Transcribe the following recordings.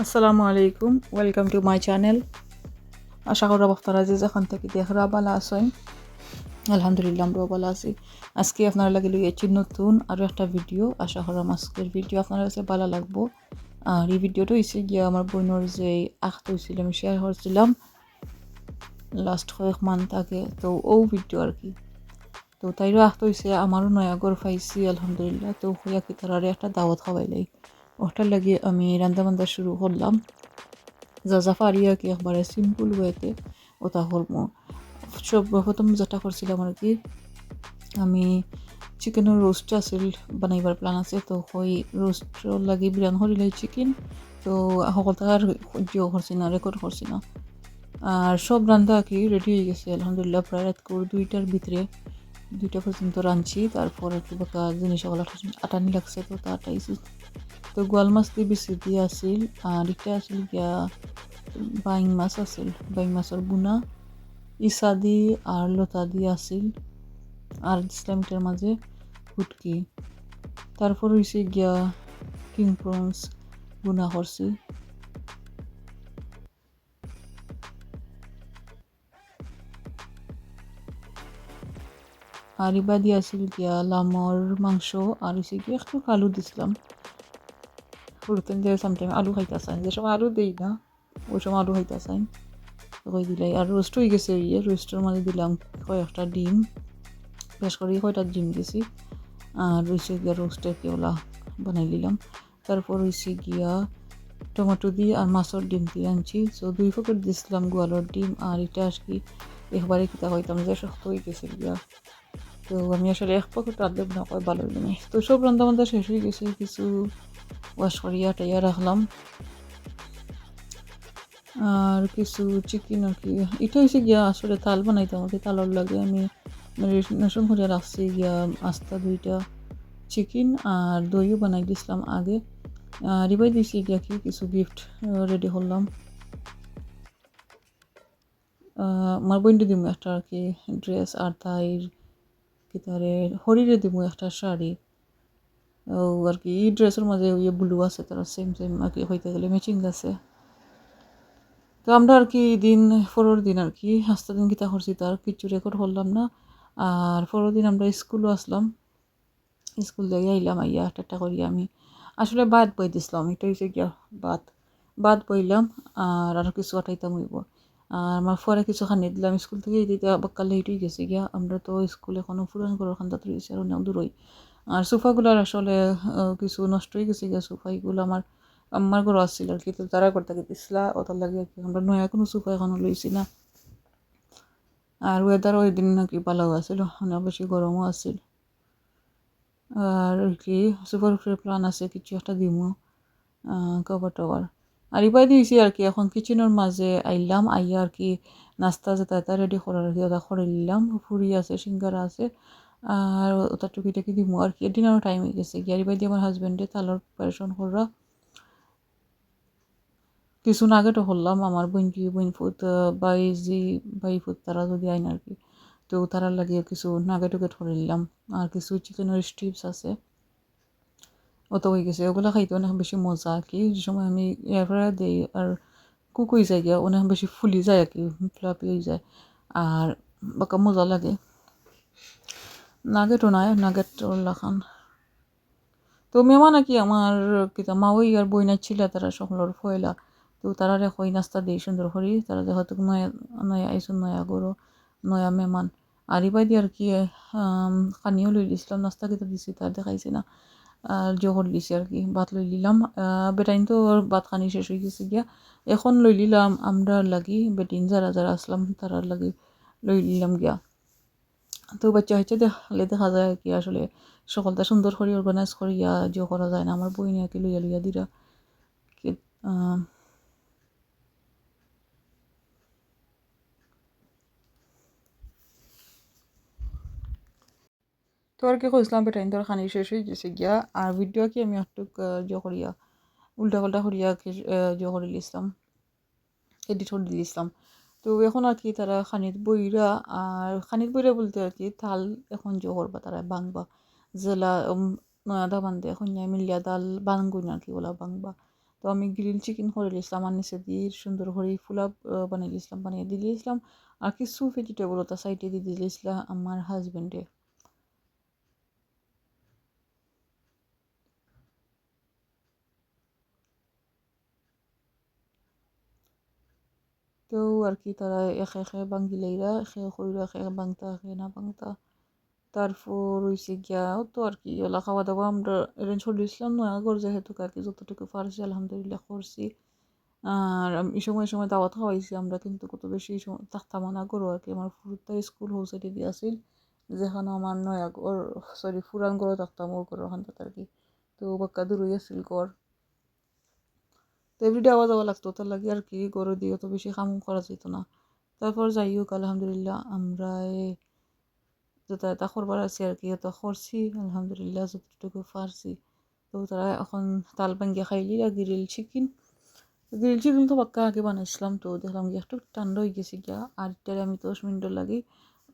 আসসালামু আলাইকুম, welcome to my channel. আশা করি আপনারা যে যেখান থেকে দেখরা ভালো আছেন। আলহামদুলিল্লাহ আমরাও ভালো আছি। আজকে আপনারা লাগে লইয়াছি নতুন আরও একটা ভিডিও। আশা করি আজকের ভিডিও আপনার কাছে ভালো লাগবো। আর এই ভিডিওটা হয়েছে গিয়ে আমার বোনের যে আখত হয়েছিল আমি শেয়ার করছিলাম লাস্ট কয়েক মান্থ আগে, তো ও ভিডিও আর কি। তো তাইরও আখত হয়েছে, আমারও নয়া ঘর পাইছি আলহামদুলিল্লাহ। তো হইয়া কি তার একটা দাওয়াত খাওয়াইলাই, ওটার লাগে আমি রান্না বান্না শুরু করলাম। যা পারি আর কি একবারে সিম্পল ওয়েতে ওটা করবো। সর্বপ্রথম যেটা করছিলাম আর কি, আমি চিকেনের রোস্ট আছিল বানাইবার প্ল্যান আছে। তো ওই রোস্টর লাগি বিরান করিলাই চিকেন। তো সকলটা আর জিও করছি না, রেকর্ড করছি না। আর সব রান্না আর কি রেডি হয়ে গেছে আলহামদুলিল্লাহ। প্রায় রাত করে 2টার ভিতরে 2টা পর্যন্ত রাঁধছি। তারপর একটু বাকা জিনিস সকল আটানি লাগছে, তো তাটাইছি। তো গোয়াল মাছ দিয়ে বেশি দিয়ে আসিল। আর এটা আসিল গিয়া বাইং মাছ আছিল, বাইং মাছের বুনা ইসা দি আর লতা দিয়ে আসিল। আর ইসলামিটার মাঝে ফুটকি। তারপর হয়েছে গিয়া কিং প্রনস বুনা করছি। আর ইবা দিয়ে আসিল গিয়া লামর মাংস। আর হয়েছে গিয়া একটু আলু দিছিলাম। ফুলতেন দিয়ে সামটাইম আলু খাইতে চান, যে সময় আলু দিই না ওই সময় আলু খাইতে চান ওই দিলাই। আর রোস্ট হয়ে গেছে, রোস্টের মাঝে দিলাম কয়েকটা ডিম, বেশ করে কয়টা ডিম দিছি। আর রয়েছে গিয়া রোস্টের কেওলা বানাই নিলাম। তারপর হয়েছে গিয়া টমেটো দিয়ে আর মাছের ডিম দিয়ে আনছি। সো 2 প্যাকেট দিয়েছিলাম গোয়ালের ডিম। আর এটা আর কি একবারে কিতা হইতাম যে শক্ত হয়ে গেছে গিয়া। তো আমি আসলে 1 প্যাকেট রাঁধলে না কয় ভালো হইল না। তো সব রান্না বান্না শেষ হয়ে গেছে, কিছু ওয়াশ করিয়া টাইয়া রাখলাম। আর কিছু চিকেন আর কি, এটা হয়েছে গিয়া আসলে তাল বানাইতাম আর কি। তালর লাগে আমি ম্যারিনেশন করে রাখছি গিয়া আস্তা 2টা চিকেন। আর দইও বানাই দিছিলাম আগে। রিবাই দিয়েছি গিয়া কি কিছু গিফট রেডি করলাম। আমার বোনকে দিব একটা আর কি ড্রেস, আর তাইর কি তারে হরিরে দিব একটা শাড়ি। ও আর কি এই ড্রেসের মাঝে ওই ব্লু আছে, তারা সেম সেম আর কি হইতে গেলে ম্যাচিং আছে। তো আমরা আর কি দিন পরের দিন আর কি আস্তে দিন কিতা করছি তার কিছু রেকর্ড করলাম না। আর পরের দিন আমরা স্কুলও আসলাম, স্কুল থেকে আইলাম। আইয়া একটা করি আমি আসলে বাদ বই দিছিলাম। এটা হয়েছে গিয়া বাদ বইলাম। আর কিছু আটাইতাম হইব। আর আমার পরে কিছু খানি দিলাম স্কুল থেকে দিতে বাক্কা লেট হয়ে গেছে গিয়া। আমরা তো স্কুল এখনও পুরান ঘরের খান্দাত রয়েছে আর অনেক দূরই। আর সোফাগুলার আসলে কিছু নষ্ট হয়ে গেছে গিয়া। সোফা এগুলো আমার ঘরও আসছিল আর কি, তো তারা করতে দিছিলা ওটার লাগে আর কি। আমরা নয়া কোনো সোফা এখনও লইছি না। আর ওয়েদার ওই দিন নাকি ভালো আছিল, অনেক বেশি গরমও আছিল। আর কি সুপার উপরে প্ল্যান আছে কিছু একটা দিমু কভার টভার। আর ইবাই দিয়েছি আর কি। এখন কিচেনের মাঝে আইলাম, আইয়া আর কি নাস্তা যেটা রেডি করার আর কি ওটা করে নিলাম। ফুরি আছে, সিঙ্গারা আছে, আর ওটা টুকিটাকি দিমু আর কি। ডিনারও টাইম হয়ে গেছে কি। আর ইবাই দিয়ে আমার হাজব্যান্ডে তালার প্রিপারেশন করা কিছু নাগেটও করলাম। আমার বইনফুত বাইফুত তারা যদি আইন আর কি, তো তারা লাগিয়ে কিছু নাগেট উগেট করে নিলাম। আর কিছু চিকেনের স্ট্রিপস আছে, অত হয়ে গেছে। ওগুলো খাইতে অনেক বেশি মজা আর কি। যে সময় আমি এয়ারফ্রায়ার দিই আর কুক হয়ে যায় গিয়া, অনেক বেশি ফুলি যায় আর কি, ফ্লাপি হয়ে যায়। আর বাকা মজা লাগে। নাগেটও নাই, নাগেট লাখান। তো মেমা নাকি আমার কিতা মাওই আর বই ছিল তারা সকলের ফয়লা। তো তারা কই নাস্তা দিই সুন্দর করি, তারা হয়তো নয়া নয়া আইসুন, নয়া গরো, নয়া মেমান। আর ইবাই দিয়ে আর কি খানিও লই দিছিলাম, নাস্তা কিতা দিছি তার দেখাইছি না। আর জহর দিছি আর কি, ভাত লই নিলাম। বেটাইন তো ভাত খানি শেষ হয়ে গেছে গিয়া। এখন লই নিলাম আমরা লাগি বেটিন যারা যারা আসলাম তারার লাগি লই নিলাম গিয়া। তো বাচ্চা হচ্ছে দেখলে দেখা যায় কি আসলে সকলটা সুন্দর করে অর্গানাইজ করিয়া যে করা যায় না। আমার বই নিয়ে কি লইয়া লইয়া দিরা কি তো আর কি কইসলাম বেটাইন তোর খানি শেষ হয়ে গেছে গিয়া। আর ভিডিও কি আমি একটু যে করিয়া উল্টা পাল্টা করিয়া যে করে দিয়েছিলাম, এডিট করে দিয়েছিলাম। তো এখন আর কি তারা খানিত বইরা, আর খানিত বইরা বলতে আর কি থাল এখন যে করবা তারা বাংবা জেলা নয়া দা বান্ধে এখন মিলিয়া দাল বাঙ্গুন আর কি ওলা বাংবা। তো আমি গ্রিল চিকেন করে দিয়েছিলাম আর নিচে দিয়ে সুন্দর করে ফুলাপ বানিয়ে দিয়েছিলাম, বানিয়ে দিয়ে দিয়েছিলাম আর কিছু ভেজিটেবল ওটা সাইডে দিয়ে দিয়েছিলাম আমার হাজব্যান্ডে। তো আর কি তারা একে একে বাঙ্গিলাইরা একে কইরা একে বাংতা একে না বাংতা। তারপর হইছে গিয়া তো আর কি ওলা খাওয়া দাওয়া আমরা অ্যারেঞ্জ করে দিয়েছিলাম নয়া ঘর যেহেতু আর কি যতটুকু পারছি আলহামদুলিল্লাহ করছি। আর এই সময় দাওয়াত খাওয়াইছি আমরা, কিন্তু কত বেশি থাকতাম না গরু আর কি। আমার ফুরুতা স্কুল হোসাইটি দিয়ে আসিল যেখানে আমার নয়া ঘর সরি ফুরান ঘরে থাকতাম ওর ঘর ওখান আর কি। তো বাক্কা দূরই আসিল ঘর, তো এভরিডে আওয়া যাওয়া লাগতো, তার লাগে আর কি গরু দিয়ে অত বেশি কাম করা যেত না। তারপর যাই হোক আলহামদুলিল্লাহ আমরা যেটা এটা করবার আছি আর কি এটা করছি আলহামদুলিল্লাহ যতটুকু পারছি। তো তারা এখন তাল ভাঙ্গিয়া খাইলি আর গ্রিল চিকেন তো পাক্কা আগে বানাইছিলাম, তো দেখলাম গিয়ে একটু ঠান্ডা হয়ে গেছে গিয়া আর এটারে আমি 10 মিনিটের লাগে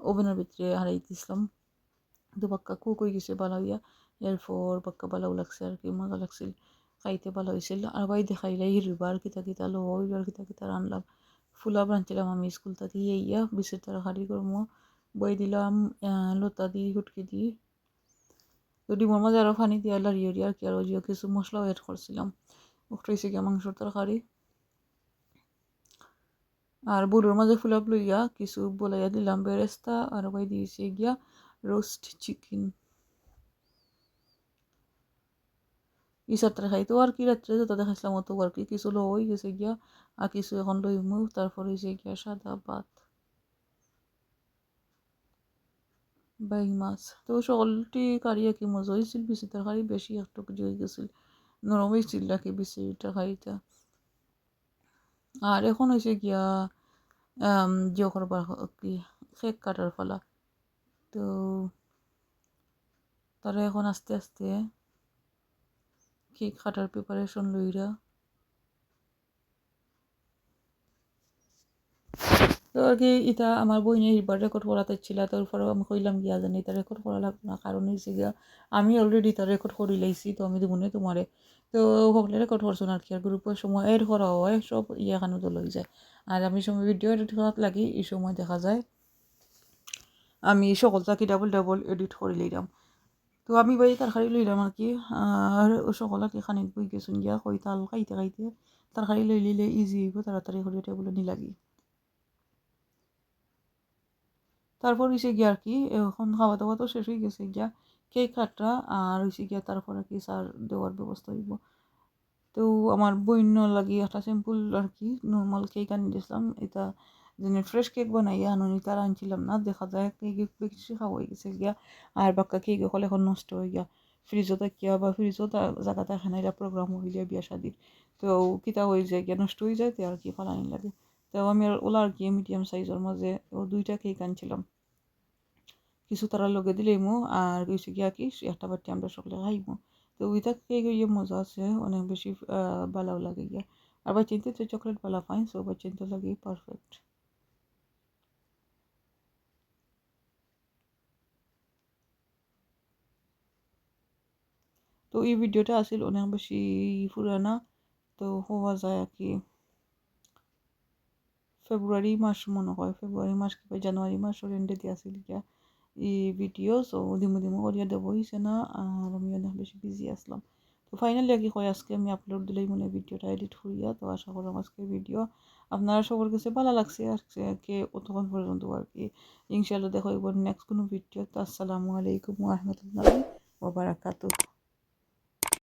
ওভেনের ভিতরে হারাই দিয়েছিলাম। তো পাক্কা কুক হয়ে গেছে ভালো হইয়া, এরপর পাক্কা ভালোও লাগছে আর কি, মজা লাগছিল, খাইতে ভালো হয়েছিল। আর ভাই দেখাইলাই হিরবার কিতা কিতা লো হইবার কিতা কিতা রানলাম। ফুলাব রাঁধছিলাম আমি স্কুল থেকে ইয়া বিশের তরকারি করমো, বই দিলাম লতা দিয়ে হুটকি দিয়ে, তো ডিমোর মাঝে আরও পানি দিয়ে লাড়িয়ে আর কি, আর ওই কিছু মশলাও অ্যাড করছিলাম। ওটা হয়েছে গিয়া মাংসর তরকারি। আর বুড়োর মাঝে ফুলাপ লইয়া কিছু বলাইয়া দিলাম বেরেস্তা, আর ওই দিয়েছে গিয়া রোস্ট চিকেন। ইসাত্রা খাই তো আর কি রাত্রে যত দেখাইছিলাম অত আর কি কিছু লো হয়ে গেছে গিয়া আর কিছু এখন লইমু। তারপর হয়েছে গিয়া সাদা ভাত বাই মাছ। তো সকলটি কারি আর কি মজা হয়েছিল, বেশি তরকারি বেশি একটু হয়ে গেছিল, নরম হয়েছিল আর কি বেশি তরকারিটা। আর এখন হয়েছে গিয়া জিও করবার কি কেক কাটার ফলা। তো তারা এখন আস্তে আস্তে কেক কাটার প্রিপারেশন লইরা। তো আর কি এটা আমার বইনে এবার রেকর্ড করাতে ছিল, তারপরেও আমি কইলাম গিয়া জানি এটা রেকর্ড করা লাগবে না, কারণ হয়েছে গিয়া আমি অলরেডি তার রেকর্ড করে লাইছি, তো আমি দেবো না তোমারে। তো সকলে রেকর্ড করছো আর কি, আর গ্রুপের সময় এড করা হয় সব ইয়াখানো তো লই যায়। আর আমি সময় ভিডিও এডিট করার লাগি এই সময় দেখা যায় আমি সকলটাকে ডাবল ডাবল এডিট করে লইলাম। তো আমি বাই তরকারি লইলাম আর কি, আর সকলকে খানিক বই গেছুন গিয়া কই তাল খাইতে খাইতে তরকারি লই লিলে ইজি হইব, তাড়াতাড়ি করে টেবুলে নি লাগি। তারপর হইছে গিয়া আর কি এখন খাওয়া দাওয়া তো শেষ হয়ে গেছে গিয়া, কেক কাটা আর হইছে গিয়া তারপর আর কি চার দেওয়ার ব্যবস্থা হইব। তো আমার বইন্য লাগি একটা সিম্পল আর কি নর্মাল কেক আনি দিয়েছিলাম, এটা যেন ফ্রেশ কেক বানাইয়া আনুনি তার আনছিলাম না, দেখা যায় কেক বেশি খাওয়া হয়ে গেছে গিয়া আর বাক্কা কেক হলে এখন নষ্ট হয়ে গিয়া ফ্রিজও থাকিয়া বা ফ্রিজও জায়গা থাকে না, এটা প্রোগ্রাম হইলে বিয়া শাদির, তো কিতা হয়ে যায় গিয়া নষ্ট হয়ে যায়, তো আর কি ফালানি লাগে। তো আমি আর ওলা আর কি মিডিয়াম সাইজের মাঝে ও 2টা কেক আনছিলাম, কিছু তারা লগে দিলেইমু আর কিছু গিয়া কি একটা বাটি আমরা সকলে খাইমু। তো ওইটা কেক ইয়ে মজা আছে অনেক বেশি ভালো লাগে গিয়া। আর বা চিনতে তো চকলেট ভালো পাই, সো বা চিনতে লাগে পারফেক্ট। তো এই ভিডিওটা আসিল অনেক বেশি পুরানা, তো হওয়া যায় আর কি ফেব্রুয়ারি মাস মনে হয়, ফেব্রুয়ারি মাস কিংবা জানুয়ারি মাসের এন্ডে দিয়ে আসিল গিয়া এই ভিডিও। সো দিমু দিমু করিয়া দেবো হয়েছে না, আর আমি অনেক বেশি বিজি আসলাম। তো ফাইনালি আর কি হয় আজকে আমি আপলোড দিলেই মনে ভিডিওটা এডিট করিয়া, তো আশা করলাম আজকের ভিডিও আপনারা সবার কাছে ভালো লাগছে আর কে অতক্ষণ পর্যন্ত আর কি। ইনশাল্লাহ দেখা হইব নেক্সট কোনো ভিডিও। তো আসসালামু আলাইকুম ওয়া রাহমাতুল্লাহি ওয়া বারাকাতুহু।